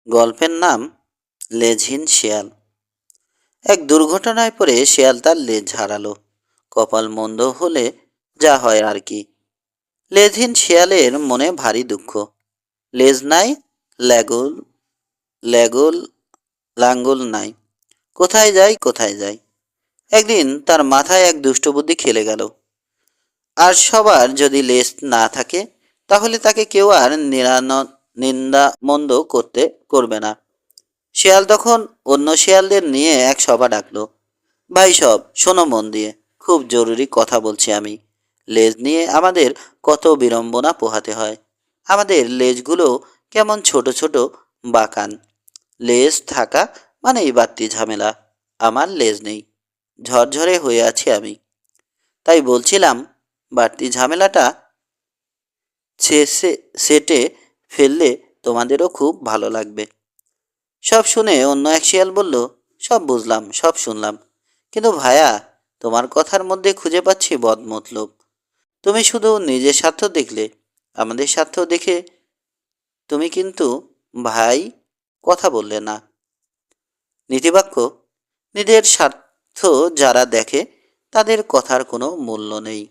গল্পের নাম লেজহীন শেয়াল। এক দুর্ঘটনায় পড়ে শেয়াল তার লেজ হারালো। কপাল মন্দ হলে যা হয় আর কি। লেজহীন শেয়ালের মনে ভারী দুঃখ। লেজ নাই, ল্যাগুল ল্যাগুল লাঙ্গল নাই। কোথায় যাই কোথায় যাই। একদিন তার মাথায় এক দুষ্ট বুদ্ধি খেলে গেল। আর সবার যদি লেজ না থাকে, তাহলে তাকে কেউ আর নিন্দা মন্দ করবে না। শিয়াল তখন অন্য শিয়ালদের নিয়ে এক সভা ডাকলো। ভাই সব শোনো মন দিয়ে, খুব জরুরি কথা বলছি আমি। লেজ নিয়ে আমাদের কত বিড়ম্বনা পোহাতে হয়। আমাদের লেজগুলো কেমন ছোট ছোট বাঁকান। লেজ থাকা মানেই বাড়তি ঝামেলা। আমার লেজ নেই, ঝরঝরে হয়ে আছি আমি। তাই বলছিলাম, বাড়তি ঝামেলাটা সেটে ফেললে তোমাদেরও খুব ভালো লাগবে। সব শুনে অন্য এক শিয়াল বলল, সব বুঝলাম, সব শুনলাম, কিন্তু ভায়া, তোমার কথার মধ্যে খুঁজে পাচ্ছি বদমতলব। তুমি শুধু নিজের স্বার্থ দেখলে, আমাদের স্বার্থ দেখে তুমি কিন্তু ভাই কথা বললে না। নীতিবাক্য: নিজের স্বার্থ যারা দেখে তাদের কথার কোনো মূল্য নেই।